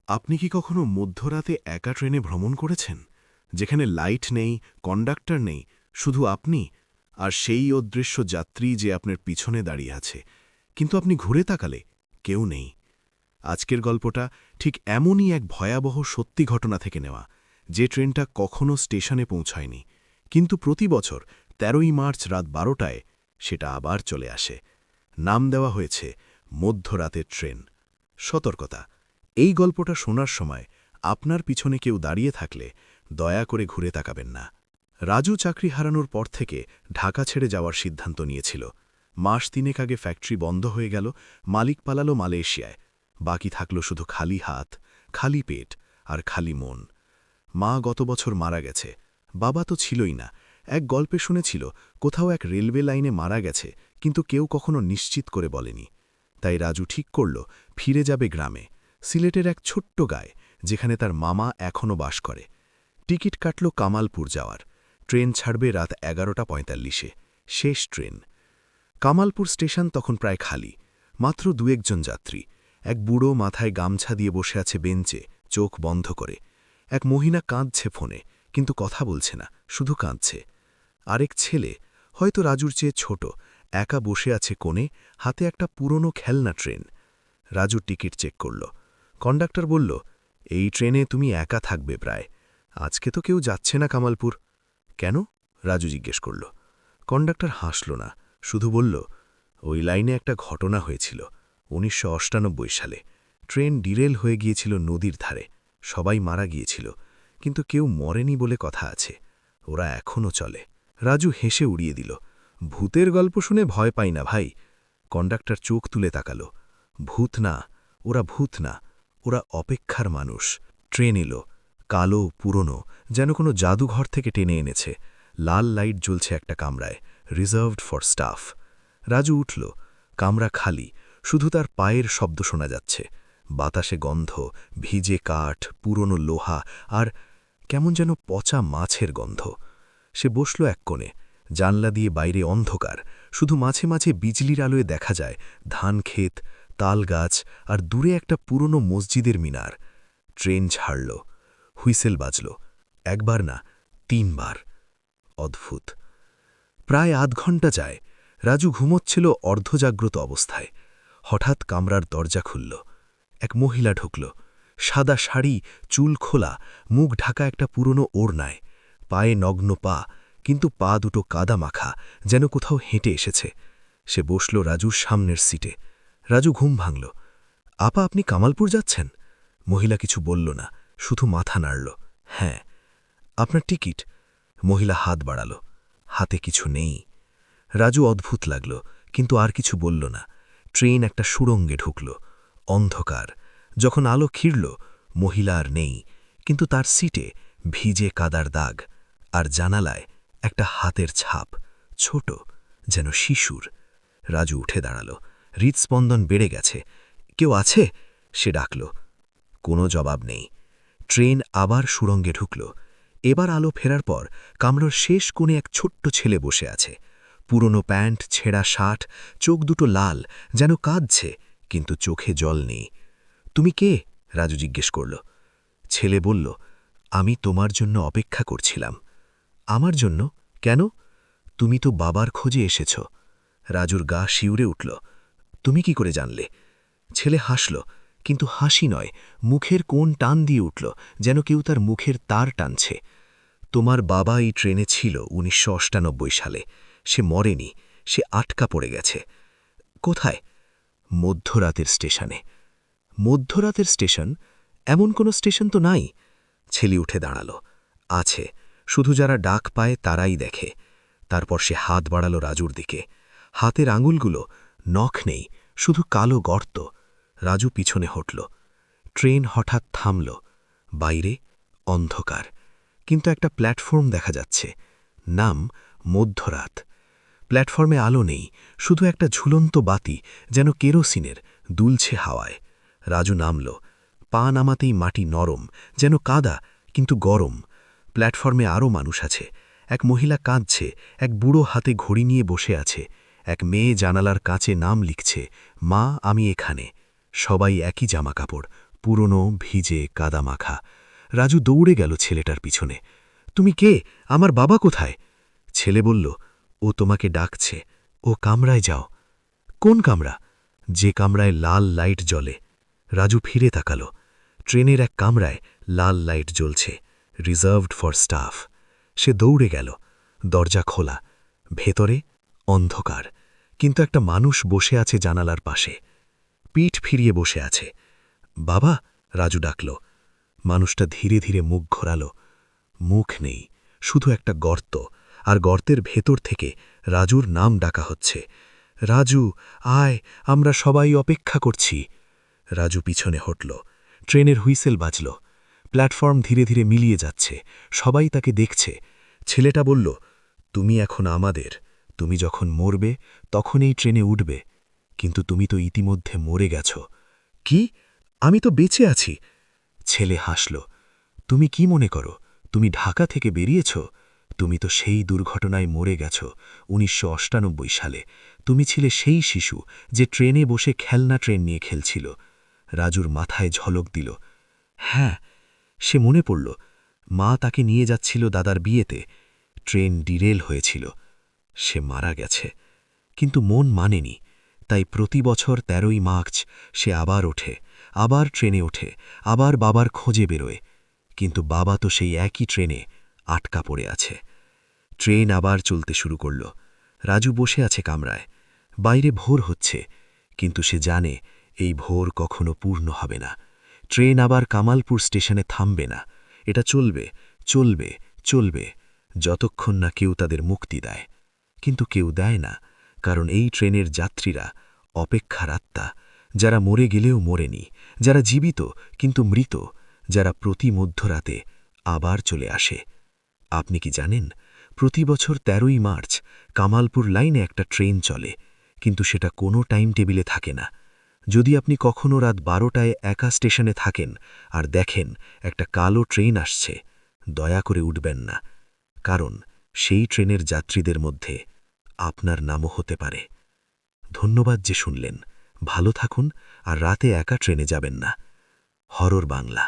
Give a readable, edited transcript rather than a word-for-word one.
আপনি কি কখনো মধ্যরাতে একা ট্রেনে ভ্রমণ করেছেন, যেখানে লাইট নেই, কন্ডাক্টর নেই, শুধু আপনি আর সেই অদৃশ্য যাত্রী যে আপনার পিছনে দাঁড়িয়ে আছে, কিন্তু আপনি ঘুরে তাকালে কেউ নেই? আজকের গল্পটা ঠিক এমনই এক ভয়াবহ সত্যি ঘটনা থেকে নেওয়া, যে ট্রেনটা কখনো স্টেশনে পৌঁছায়নি, কিন্তু প্রতি বছর ১৩ই মার্চ রাত ১২টায় সেটা আবার চলে আসে। নাম দেওয়া হয়েছে মধ্যরাতের ট্রেন। সতর্কতা, এই গল্পটা শোনার সময় আপনার পিছনে কেউ দাঁড়িয়ে থাকলে দয়া করে ঘুরে তাকাবেন না। রাজু চাকরি হারানোর পর থেকে ঢাকা ছেড়ে যাওয়ার সিদ্ধান্ত নিয়েছিল। মাস ৩ আগে ফ্যাক্টরি বন্ধ হয়ে গেল, মালিক পালালো মালয়েশিয়ায়। বাকি থাকল শুধু খালি হাত, খালি পেট আর খালি মন। মা গত বছর মারা গেছে, বাবা তো ছিলই না। এক গল্পে শুনেছিল কোথাও এক রেলওয়ে লাইনে মারা গেছে, কিন্তু কেউ কখনো নিশ্চিত করে বলেনি। তাই রাজু ঠিক করল ফিরে যাবে গ্রামে, সিলেটের এক ছোট্ট গায়ে, যেখানে তার মামা এখনও বাস করে। টিকিট কাটল কামালপুর যাওয়ার। ট্রেন ছাড়বে রাত ১১:৪৫-এ, শেষ ট্রেন। কামালপুর স্টেশন তখন প্রায় খালি, মাত্র ২-১ জন যাত্রী। এক বুড়ো মাথায় গামছা দিয়ে বসে আছে বেঞ্চে, চোখ বন্ধ করে। এক মহিলা কাঁদছে ফোনে, কিন্তু কথা বলছে না, শুধু কাঁদছে। আরেক ছেলে, হয়তো রাজুর চেয়ে ছোট, একা বসে আছে কোণে, হাতে একটা পুরনো খেলনা ট্রেন। রাজু টিকিট চেক করল। কন্ডাক্টর বলল, এই ট্রেনে তুমি একা থাকবে প্রায়। আজকে তো কেউ যাচ্ছে না কামালপুর। কেন? রাজু জিজ্ঞেস করল। কন্ডাক্টর হাসল না, শুধু বলল, ওই লাইনে একটা ঘটনা হয়েছিল ১৯৯৮ সালে। ট্রেন ডিরেল হয়ে গিয়েছিল নদীর ধারে, সবাই মারা গিয়েছিল, কিন্তু কেউ মরেনি বলে কথা আছে। ওরা এখনও চলে। রাজু হেসে উড়িয়ে দিল, ভূতের গল্প শুনে ভয় পাই না ভাই। কন্ডাক্টর চোখ তুলে তাকাল। ভূত না, ওরা ভূত না, ওরা অপেক্ষার মানুষ। ট্রেন এলো, কালো, পুরনো, যেন কোনো জাদুঘর থেকে টেনে এনেছে। লাল লাইট জ্বলছে একটা কামরায়, রিজার্ভড ফর স্টাফ। রাজু উঠল। কামরা খালি, শুধু তার পায়ের শব্দ শোনা যাচ্ছে। বাতাসে গন্ধ, ভিজে কাঠ, পুরনো লোহা আর কেমন যেন পচা মাছের গন্ধ। সে বসল এক কোণে। জানলা দিয়ে বাইরে অন্ধকার, শুধু মাঝে মাঝে বিজলির আলোয় দেখা যায় ধান ক্ষেত, তাল গাছ আর দূরে একটা পুরনো মসজিদের মিনার। Train ছাড়ল, whistle বাজল। একবার না, ৩ বার। অদ্ভুত। প্রায় আধ ঘণ্টা যায়। রাজু ঘুমোচ্ছিল অর্ধজাগ্রত অবস্থায়। হঠাৎ কামরার দরজা খুলল। এক মহিলা ঢুকল। সাদা শাড়ি, চুল খোলা, মুখ ঢাকা একটা পুরনো ওড়নায়। পায়ে নগ্ন পা, কিন্তু পা দুটো কাদা মাখা, যেন কোথাও হেঁটে এসেছে। সে বসল রাজুর সামনের সিটে। রাজু ঘুম ভাঙল। আপা, আপনি কামালপুর যাচ্ছেন? মহিলা কিছু বলল না, শুধু মাথা নাড়ল। হ্যাঁ। আপনার টিকিট? মহিলা হাত বাড়াল। হাতে কিছু নেই। রাজু অদ্ভুত লাগল, কিন্তু আর কিছু বলল না। ট্রেন একটা সুড়ঙ্গে ঢুকল। অন্ধকার। যখন আলো খিরল, মহিলা আর নেই, কিন্তু তার সিটে ভিজে কাদার দাগ, আর জানালায় একটা হাতের ছাপ, ছোট, যেন শিশুর। রাজু উঠে দাঁড়াল। হৃৎস্পন্দন বেড়ে গেছে। কেউ আছে? সে ডাকল। কোনো জবাব নেই। ট্রেন আবার সুড়ঙ্গে ঢুকল। এবার আলো ফেরার পর কামরার শেষ কোণে এক ছোট্ট ছেলে বসে আছে। পুরনো প্যান্ট, ছেঁড়া শার্ট, চোখ দুটো লাল, যেন কাঁদছে, কিন্তু চোখে জল নেই। তুমি কে? রাজু জিজ্ঞেস করল। ছেলে বলল, আমি তোমার জন্য অপেক্ষা করছিলাম। আমার জন্য? কেন? তুমি তো বাবার খোঁজে এসেছ। রাজুর গা শিউরে উঠল। তুমি কি করে জানলে? ছেলে হাসল, কিন্তু হাসি নয়, মুখের কোণ টান দিয়ে উঠল, যেন কেউ তার মুখের তার টানছে। তোমার বাবা এই ট্রেনে ছিল ১৯৯৮ সালে। সে মরেনি, সে আটকা পড়ে গেছে। কোথায়? মধ্যরাতের স্টেশনে। মধ্যরাতের স্টেশন? এমন কোনো স্টেশন তো নাই। ছেলে উঠে দাঁড়াল। আছে, শুধু যারা ডাক পায় তারাই দেখে। তারপর সে হাত বাড়াল রাজুর দিকে। হাতের আঙুলগুলো, নখ নেই, শুধু কালো গর্ত। রাজু পিছনে হটল। ট্রেন হঠাৎ থামল। বাইরে অন্ধকার, কিন্তু একটা প্ল্যাটফর্ম দেখা যাচ্ছে। নাম মধ্যরাত। প্ল্যাটফর্মে আলো নেই, শুধু একটা ঝুলন্ত বাতি, যেন কেরোসিনের, দুলছে হাওয়ায়। রাজু নামল। পা নামাতেই মাটি নরম, যেন কাদা, কিন্তু গরম। প্ল্যাটফর্মে আরও মানুষ আছে। এক মহিলা কাঁদছে, এক বুড়ো হাতে ঘড়ি নিয়ে বসে আছে, এক মেয়ে জানালার কাঁচে নাম লিখছে, মা আমি এখানে। সবাই একই জামাকাপড়, পুরনো, ভিজে, কাদামাখা। রাজু দৌড়ে গেল ছেলেটার পিছনে। তুমি কে? আমার বাবা কোথায়? ছেলে বলল, ও তোমাকে ডাকছে, ও কামরায় যাও। কোন কামরা? যে কামরায় লাল লাইট জ্বলে। রাজু ফিরে তাকাল। ট্রেনের এক কামরায় লাল লাইট জ্বলছে, রিজার্ভড ফর স্টাফ। সে দৌড়ে গেল। দরজা খোলা। ভেতরে অন্ধকার, কিন্তু একটা মানুষ বসে আছে জানালার পাশে। পিঠ ফিরিয়ে বসে আছে। বাবা, রাজু ডাকল। মানুষটা ধীরে ধীরে মুখ ঘোরাল। মুখ নেই, শুধু একটা গর্ত, আর গর্তের ভেতর থেকে রাজুর নাম ডাকা হচ্ছে। রাজু, আয়, আমরা সবাই অপেক্ষা করছি। রাজু পিছনে হটল। ট্রেনের হুইসেল বাজল। প্ল্যাটফর্ম ধীরে ধীরে মিলিয়ে যাচ্ছে। সবাই তাকে দেখছে। ছেলেটা বলল, তুমি এখন আমাদের। তুমি যখন মরবে তখন এই ট্রেনে উঠবে। কিন্তু তুমি তো ইতিমধ্যে মরে গেছ। কি? আমি তো বেঁচে আছি। ছেলে হাসল। তুমি কি মনে করো তুমি ঢাকা থেকে বেরিয়েছ? তুমি তো সেই দুর্ঘটনায় মরে গেছ ১৯৯৮ সালে। তুমি ছিলে সেই শিশু যে ট্রেনে বসে খেলনা ট্রেন নিয়ে খেলছিল। রাজুর মাথায় ঝলক দিল। হ্যাঁ, সে মনে পড়ল। মা তাকে নিয়ে যাচ্ছিল দাদার বিয়েতে। ট্রেন ডিরেল হয়েছিল। সে মারা গেছে, কিন্তু মন মানেনি। তাই প্রতি বছর ১৩ই মার্চ সে আবার ওঠে, আবার ট্রেনে ওঠে, আবার বাবার খোঁজে বেরোয়। কিন্তু বাবা তো সেই একই ট্রেনে আটকা পড়ে আছে। ট্রেন আবার চলতে শুরু করল। রাজু বসে আছে কামরায়। বাইরে ভোর হচ্ছে, কিন্তু সে জানে এই ভোর কখনো পূর্ণ হবে না। ট্রেন আবার কামালপুর স্টেশনে থামবে না। এটা চলবে, চলবে, চলবে, যতক্ষণ না কেউ তাদের মুক্তি দেয়। কিন্তু কেউ দেয় না, কারণ এই ট্রেনের যাত্রীরা অপেক্ষার আত্মা, যারা মরে গেলেও মরেনি, যারা জীবিত কিন্তু মৃত, যারা প্রতি মধ্যরাতে আবার চলে আসে। আপনি কি জানেন, প্রতি বছর ১৩ই মার্চ কামালপুর লাইনে একটা ট্রেন চলে, কিন্তু সেটা কোনো টাইম টেবিলে থাকে না। যদি আপনি কখনো রাত ১২টায় একা স্টেশনে থাকেন আর দেখেন একটা কালো ট্রেন আসছে, দয়া করে উঠবেন না, কারণ সেই ট্রেনের যাত্রীদের মধ্যে আপনার নামও হতে পারে। ধন্যবাদ যে শুনলেন। ভালো থাকুন আর রাতে একা ট্রেনে যাবেন না। হরর বাংলা।